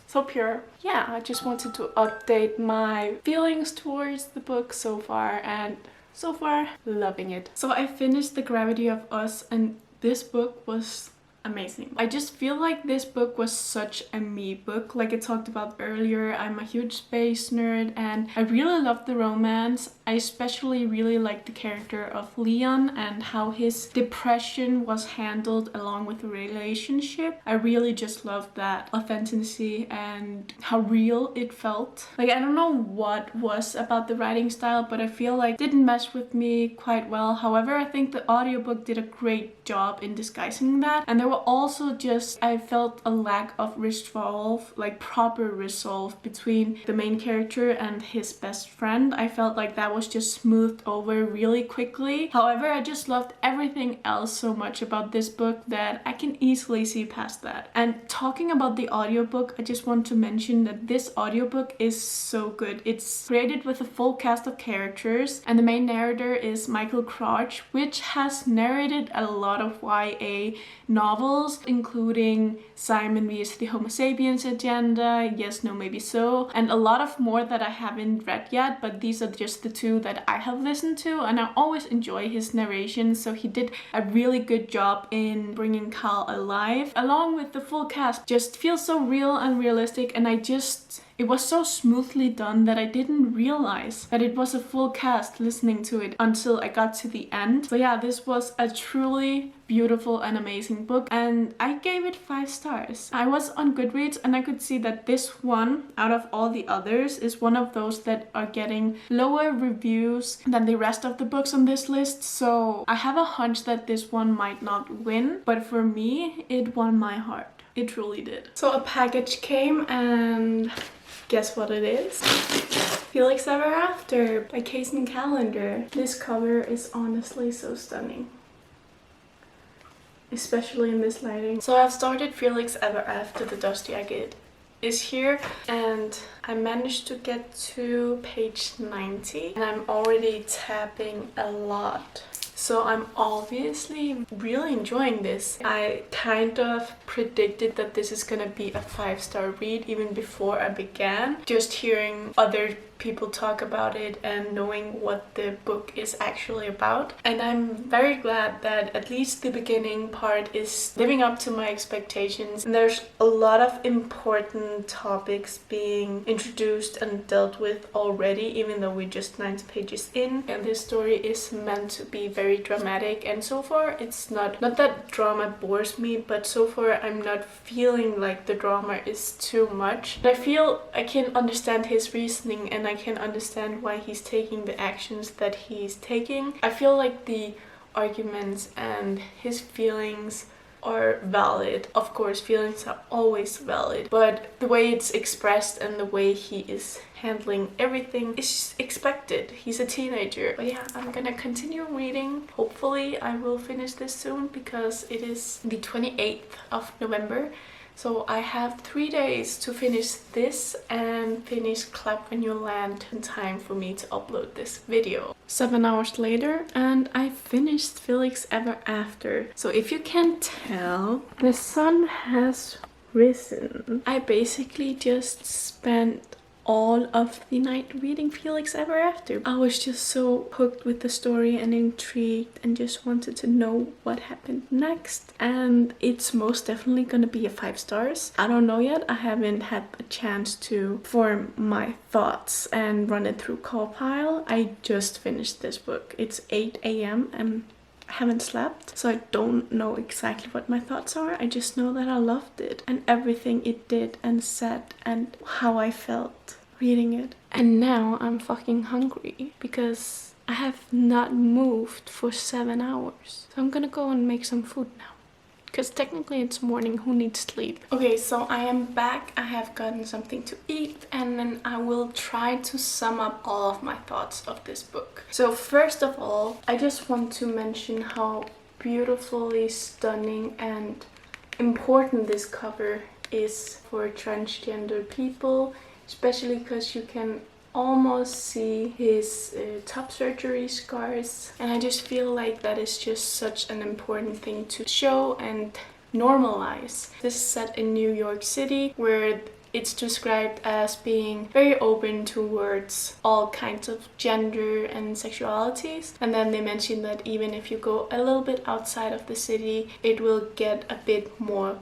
so pure. Yeah, I just wanted to update my feelings towards the book so far, and so far, loving it. So I finished The Gravity of Us, and this book was amazing. I just feel like this book was such a me book. Like I talked about earlier, I'm a huge space nerd and I really love the romance. I especially really like the character of Leon and how his depression was handled along with the relationship. I really just loved that authenticity and how real it felt. Like, I don't know what was about the writing style, but I feel like it didn't mesh with me quite well. However, I think the audiobook did a great job in disguising that, and there were also just, I felt a lack of resolve, like proper resolve between the main character and his best friend. I felt like that was just smoothed over really quickly. However, I just loved everything else so much about this book that I can easily see past that. And talking about the audiobook, I just want to mention that this audiobook is so good. It's created with a full cast of characters, and the main narrator is Michael Crouch, which has narrated a lot of YA novels, including Simon vs. the Homo sapiens agenda, Yes, No, Maybe So, and a lot of more that I haven't read yet, but these are just the two that I have listened to, and I always enjoy his narration, so he did a really good job in bringing Cal alive. Along with the full cast, just feels so real and realistic, and it was so smoothly done that I didn't realize that it was a full cast listening to it until I got to the end. So yeah, this was a truly beautiful and amazing book, and I gave it 5 stars. I was on Goodreads and I could see that this one, out of all the others, is one of those that are getting lower reviews than the rest of the books on this list. So I have a hunch that this one might not win, but for me, it won my heart. It truly did. So a package came, and guess what it is? Felix Ever After by Kacen Callender. This cover is honestly so stunning, especially in this lighting. So I've started Felix Ever After. The dust jacket is here, and I managed to get to page 90, and I'm already tapping a lot. So I'm obviously really enjoying this. I kind of predicted that this is gonna be a 5-star read even before I began. Just hearing other people talk about it and knowing what the book is actually about. And I'm very glad that at least the beginning part is living up to my expectations. And there's a lot of important topics being introduced and dealt with already, even though we're just 90 pages in. And this story is meant to be very dramatic, and so far it's not that drama bores me, but so far I'm not feeling like the drama is too much. I feel I can understand his reasoning, and I can understand why he's taking the actions that he's taking. I feel like the arguments and his feelings are valid. Of course, feelings are always valid, but the way it's expressed and the way he is handling everything is expected. He's a teenager. But yeah, I'm gonna continue reading. Hopefully I will finish this soon, because it is the 28th of November. So I have 3 days to finish this and finish Clap When You Land in time for me to upload this video. 7 hours later, and I finished Felix Ever After. So if you can tell, the sun has risen. I basically just spent all of the night reading Felix Ever After. I was just so hooked with the story and intrigued and just wanted to know what happened next. And it's most definitely gonna be a 5 stars. I don't know yet. I haven't had a chance to form my thoughts and run it through Callpile. I just finished this book. It's 8 a.m. and I haven't slept, so I don't know exactly what my thoughts are. I just know that I loved it and everything it did and said and how I felt reading it. And now I'm fucking hungry because I have not moved for 7 hours. So I'm gonna go and make some food now. Because technically it's morning, who needs sleep? Okay, so I am back. I have gotten something to eat and then I will try to sum up all of my thoughts of this book. So first of all, I just want to mention how beautifully stunning and important this cover is for transgender people, especially because you can almost see his top surgery scars, and I just feel like that is just such an important thing to show and normalize. This is set in New York City, where it's described as being very open towards all kinds of gender and sexualities, and then they mention that even if you go a little bit outside of the city, it will get a bit more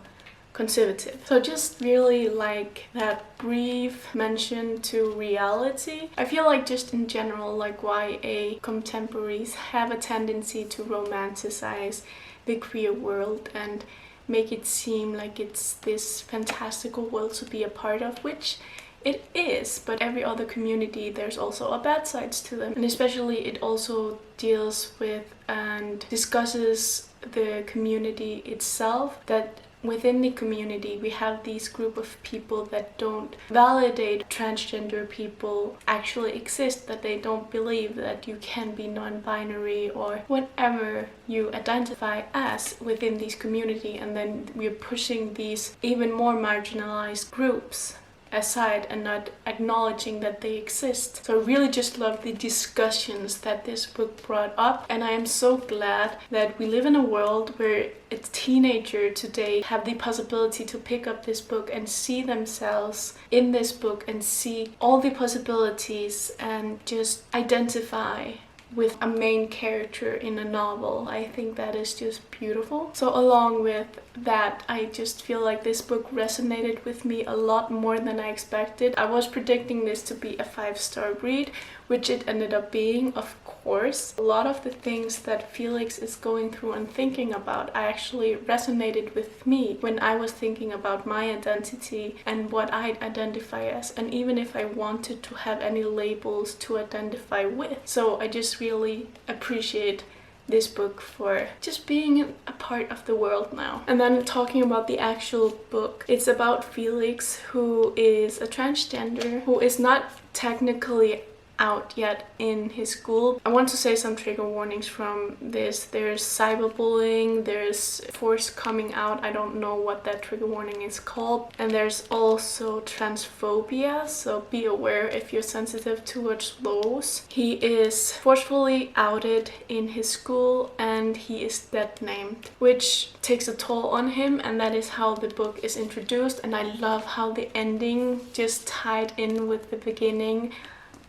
conservative. So just really like that brief mention to reality. I feel like just in general, like YA contemporaries have a tendency to romanticize the queer world and make it seem like it's this fantastical world to be a part of, which it is, but every other community there's also a bad sides to them, and especially it also deals with and discusses the community itself, that within the community we have these group of people that don't validate transgender people actually exist, that they don't believe that you can be non-binary or whatever you identify as within this community, and then we're pushing these even more marginalized groups aside and not acknowledging that they exist. So I really just love the discussions that this book brought up, and I am so glad that we live in a world where a teenager today have the possibility to pick up this book and see themselves in this book and see all the possibilities and just identify with a main character in a novel. I think that is just beautiful. So along with that, I just feel like this book resonated with me a lot more than I expected. I was predicting this to be a 5-star read, which it ended up being, of course. A lot of the things that Felix is going through and thinking about actually resonated with me when I was thinking about my identity and what I identify as, and even if I wanted to have any labels to identify with. So I just really appreciate this book for just being a part of the world now. And then talking about the actual book, it's about Felix, who is a transgender, who is not technically out yet in his school. I want to say some trigger warnings from this. There's cyberbullying, there's force coming out, I don't know what that trigger warning is called, and there's also transphobia, so be aware if you're sensitive towards those. He is forcefully outed in his school and he is dead named, which takes a toll on him, and that is how the book is introduced. And I love how the ending just tied in with the beginning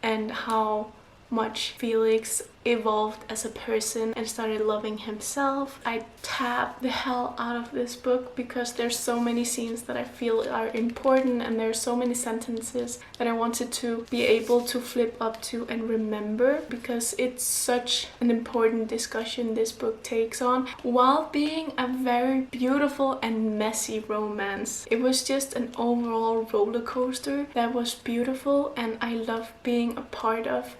and how much Felix evolved as a person and started loving himself. I tapped the hell out of this book because there's so many scenes that I feel are important, and there's so many sentences that I wanted to be able to flip up to and remember, because it's such an important discussion this book takes on, while being a very beautiful and messy romance. It was just an overall roller coaster that was beautiful, and I love being a part of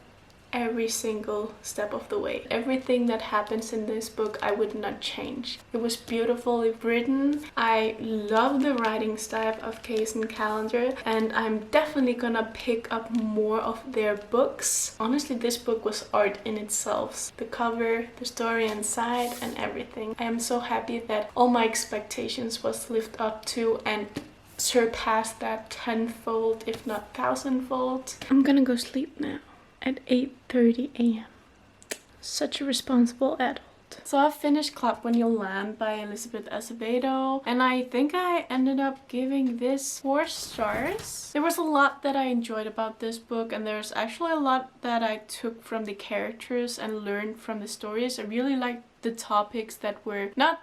every single step of the way. Everything that happens in this book I would not change. It was beautifully written. I love the writing style of Kacen Callender, and I'm definitely gonna pick up more of their books. Honestly, this book was art in itself. The cover, the story inside, and everything. I am so happy that all my expectations was lived up to and surpassed that tenfold, if not thousandfold. I'm gonna go sleep now at 8:30 a.m. Such a responsible adult. So I finished Clap When You Land by Elizabeth Acevedo, and I think I ended up giving this 4 stars. There was a lot that I enjoyed about this book, and there's actually a lot that I took from the characters and learned from the stories. I really liked the topics that were not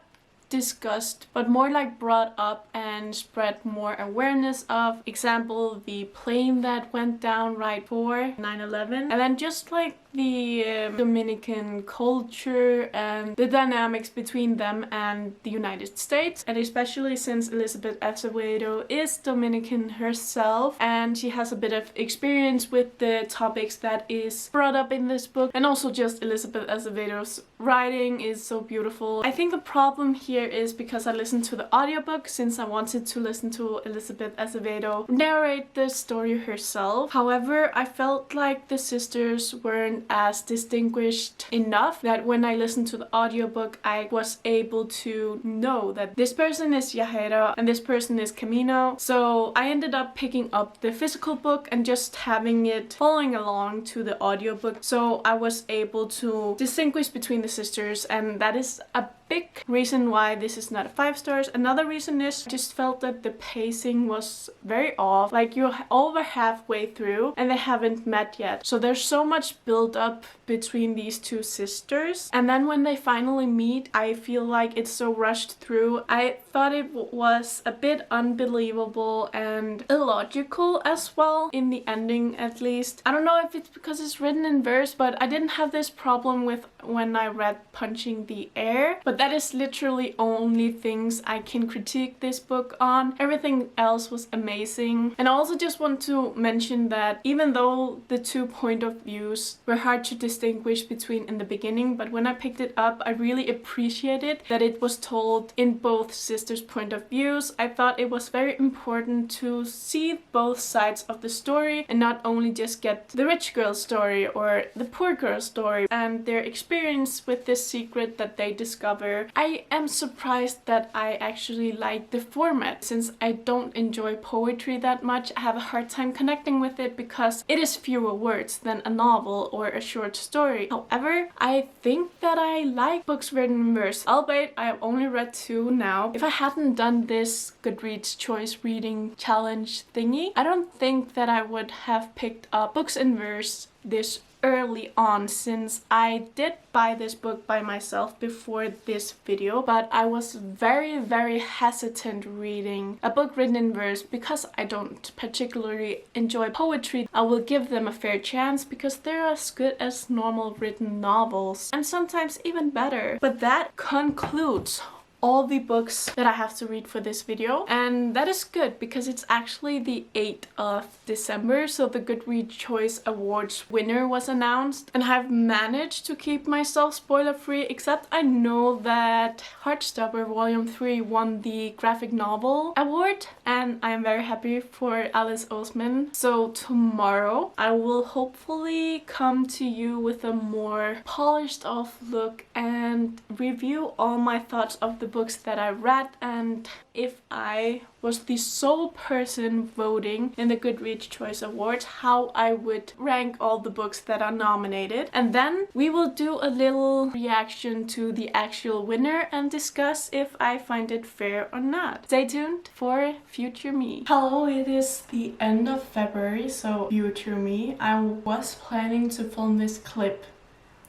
discussed but more like brought up and spread more awareness of. Example, the plane that went down right before 9/11, and then just like the Dominican culture and the dynamics between them and the United States, and especially since Elizabeth Acevedo is Dominican herself and she has a bit of experience with the topics that is brought up in this book. And also just Elizabeth Acevedo's writing is so beautiful. I think the problem here is because I listened to the audiobook, since I wanted to listen to Elizabeth Acevedo narrate the story herself. However, I felt like the sisters weren't as distinguished enough that when I listened to the audiobook I was able to know that this person is Yahera and this person is Camino. So I ended up picking up the physical book and just having it following along to the audiobook, so I was able to distinguish between the sisters, and that is a big reason why this is not a 5 stars. Another reason is I just felt that the pacing was very off. Like, you're over halfway through and they haven't met yet. So there's so much build up between these two sisters. And then when they finally meet, I feel like it's so rushed through. I thought it was a bit unbelievable and illogical as well, in the ending at least. I don't know if it's because it's written in verse, but I didn't have this problem with when I read Punching the Air. But that is literally only things I can critique this book on. Everything else was amazing. And I also just want to mention that even though the 2 point of views were hard to distinguish between in the beginning, but when I picked it up I really appreciated that it was told in both sisters' point of views. I thought it was very important to see both sides of the story and not only just get the rich girl story or the poor girl story and their experience with this secret that they discover. I am surprised that I actually like the format. Since I don't enjoy poetry that much, I have a hard time connecting with it because it is fewer words than a novel or a short story. However, I think that I like books written in verse, albeit I have only read 2 now. If I hadn't done this Goodreads Choice Reading Challenge thingy, I don't think that I would have picked up books in verse this early on, since I did buy this book by myself before this video, but I was very hesitant reading a book written in verse because I don't particularly enjoy poetry. I will give them a fair chance because they're as good as normal written novels and sometimes even better. But that concludes all the books that I have to read for this video, and that is good because it's actually the 8th of December, so the Goodreads Choice Awards winner was announced, and I've managed to keep myself spoiler free, except I know that Heartstopper Volume 3 won the graphic novel award, and I am very happy for Alice Oseman. So tomorrow I will hopefully come to you with a more polished off look and review all my thoughts of the books that I read, and if I was the sole person voting in the Goodreads Choice Awards, how I would rank all the books that are nominated. And then we will do a little reaction to the actual winner and discuss if I find it fair or not. Stay tuned for Future Me. Hello, it is the end of February, so Future Me. I was planning to film this clip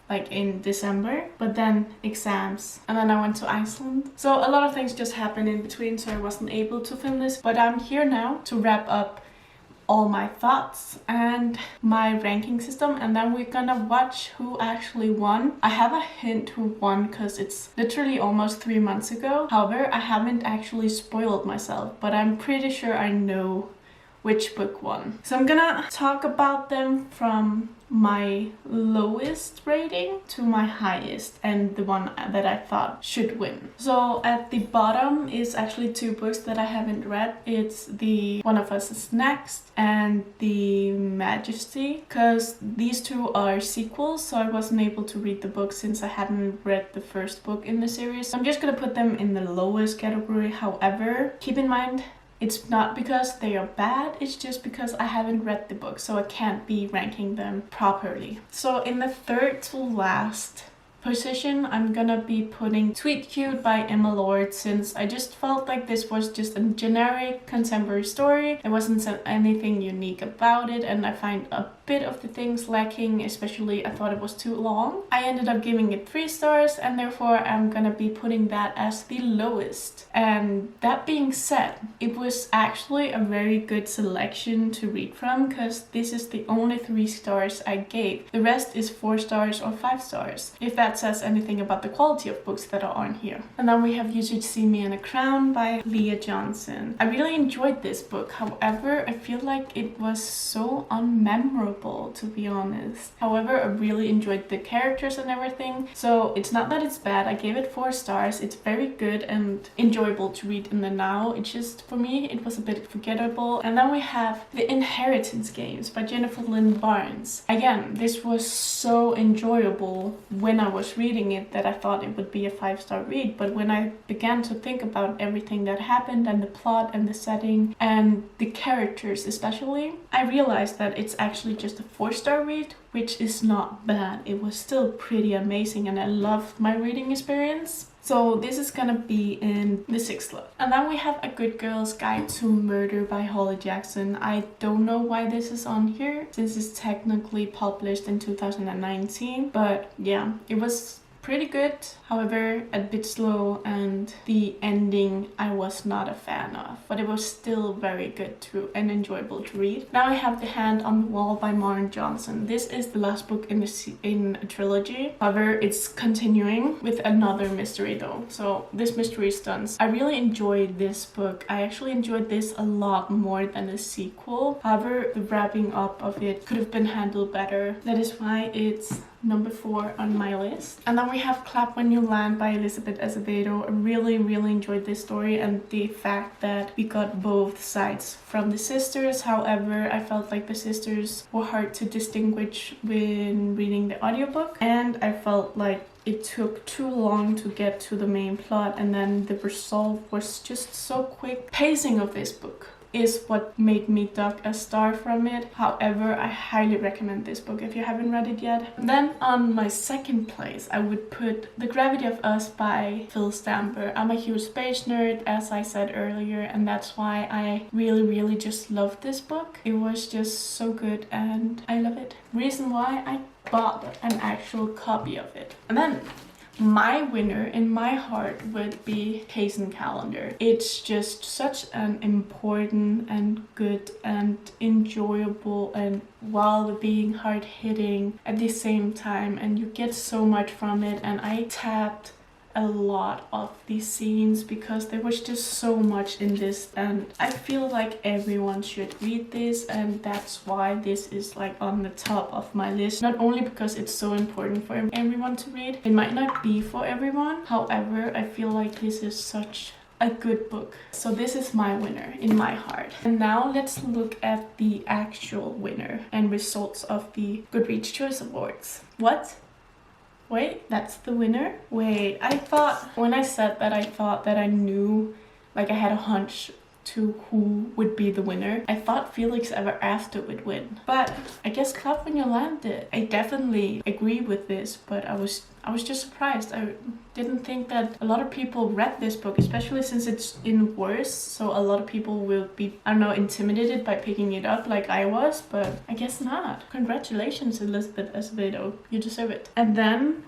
like in December, but then exams, and then I went to Iceland. So a lot of things just happened in between, so I wasn't able to film this, but I'm here now to wrap up all my thoughts and my ranking system, and then we're gonna watch who actually won. I have a hint who won because it's literally almost 3 months ago. However, I haven't actually spoiled myself, but I'm pretty sure I know which book won. So I'm gonna talk about them from my lowest rating to my highest, and the one that I thought should win. So at the bottom is actually 2 books that I haven't read. It's the One of Us is Next and the Majesty, because these 2 are sequels, so I wasn't able to read the book since I hadn't read the first book in the series. I'm just gonna put them in the lowest category. However, keep in mind, it's not because they are bad, it's just because I haven't read the book, so I can't be ranking them properly. So in the third to last position, I'm gonna be putting Sweet Cute by Emma Lord, since I just felt like this was just a generic contemporary story. There wasn't anything unique about it, and I find a bit of the things lacking, especially I thought it was too long. I ended up giving it 3 stars, and therefore I'm gonna be putting that as the lowest. And that being said, it was actually a very good selection to read from, because this is the only 3 stars I gave. The rest is 4 stars or 5 stars, if that says anything about the quality of books that are on here. And then we have You Should See Me in a Crown by Leah Johnson. I really enjoyed this book, however I feel like it was so unmemorable, to be honest. However, I really enjoyed the characters and everything, so it's not that it's bad. I gave it 4 stars. It's very good and enjoyable to read in the now. It's just, for me, it was a bit forgettable. And then we have The Inheritance Games by Jennifer Lynn Barnes. Again, this was so enjoyable when I was reading it that I thought it would be a 5-star read, but when I began to think about everything that happened and the plot and the setting and the characters especially, I realized that it's actually just a 4-star read, which is not bad. It was still pretty amazing and I loved my reading experience. So this is gonna be in the 6th slot. And then we have A Good Girl's Guide to Murder by Holly Jackson. I don't know why this is on here, since it's technically published in 2019. But yeah, it was pretty good, however a bit slow, and the ending I was not a fan of, but it was still very good too and enjoyable to read. Now I have The Hand on the Wall by Maren Johnson. This is the last book in a trilogy, however it's continuing with another mystery though, so this mystery is done. I really enjoyed this book. I actually enjoyed this a lot more than the sequel, however the wrapping up of it could have been handled better. That is why it's number 4 on my list. And then we have Clap When You Land by Elizabeth Acevedo. I really enjoyed this story, and the fact that we got both sides from the sisters. However, I felt like the sisters were hard to distinguish when reading the audiobook, and I felt like it took too long to get to the main plot, and then the resolve was just so quick. Pacing of this book is what made me dock a star from it. However, I highly recommend this book if you haven't read it yet. Then on my 2nd place, I would put The Gravity of Us by Phil Stamper. I'm a huge space nerd, as I said earlier, and that's why I really just loved this book. It was just so good and I love it. Reason why I bought an actual copy of it. And then my winner in my heart would be Kacen Callender. It's just such an important and good and enjoyable, and while being hard-hitting at the same time, and you get so much from it. And I tapped a lot of these scenes because there was just so much in this, and I feel like everyone should read this, and that's why this is like on the top of my list. Not only because it's so important for everyone to read, it might not be for everyone, however I feel like this is such a good book. So this is my winner in my heart. And now let's look at the actual winner and results of the Goodreads Choice Awards. What? Wait, that's the winner? Wait, I thought, when I said that, I thought that I knew, like I had a hunch to who would be the winner. I thought Felix Ever After would win, but I guess Clap When You Land did. I definitely agree with this, but I was just surprised. I didn't think that a lot of people read this book, especially since it's in verse, so a lot of people will be, I don't know, intimidated by picking it up like I was, but I guess not. Congratulations, Elizabeth Acevedo. You deserve it. And then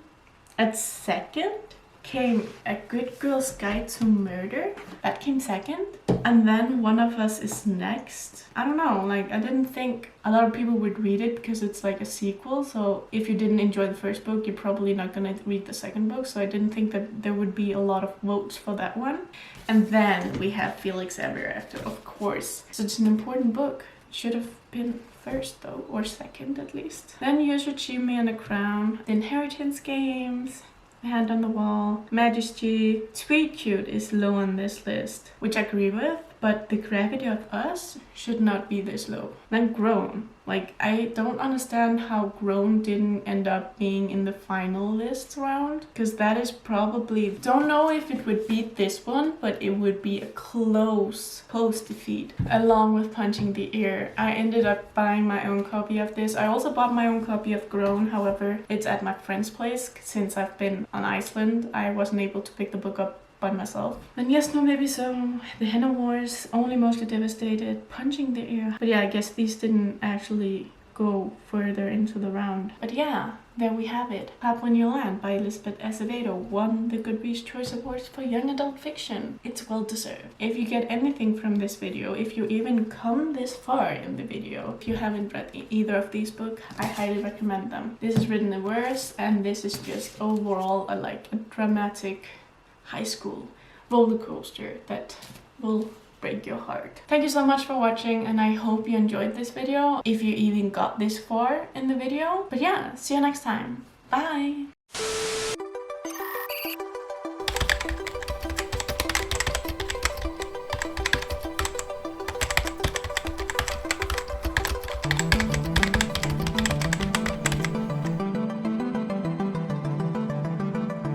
at 2nd came A Good Girl's Guide to Murder. That came 2nd. And then One of Us is next. I don't know, like I didn't think a lot of people would read it because it's like a sequel, so if you didn't enjoy the first book, you're probably not gonna read the 2nd book, so I didn't think that there would be a lot of votes for that one. And then we have Felix Ever After, of course. So it's an important book. Should have been 1st though, or 2nd at least. Then You Should See Me in a Crown, The Inheritance Games, Hand on the Wall, Majesty. Sweet Cute is low on this list, which I agree with. but the gravity of us should not be this low. Then Grown. Like, I don't understand how Grown didn't end up being in the finalists round, because that is probably, don't know if it would beat this one, but it would be a close defeat, along with Punching the Air. I ended up buying my own copy of this. I also bought my own copy of Grown, however, it's at my friend's place. Since I've been on Iceland, I wasn't able to pick the book up by myself. And yes, no, maybe so. The Henna Wars, Only Mostly Devastated, Punching the Air. But yeah, I guess these didn't actually go further into the round. But yeah, there we have it. Papua New Land by Elizabeth Acevedo won the Goodreads Choice Awards for Young Adult Fiction. It's well deserved. If you get anything from this video, if you even come this far in the video, if you haven't read either of these books, I highly recommend them. This is written in verse, and this is just overall a dramatic high school roller coaster that will break your heart. Thank you so much for watching, and I hope you enjoyed this video, if you even got this far in the video. But yeah, see you next time. Bye!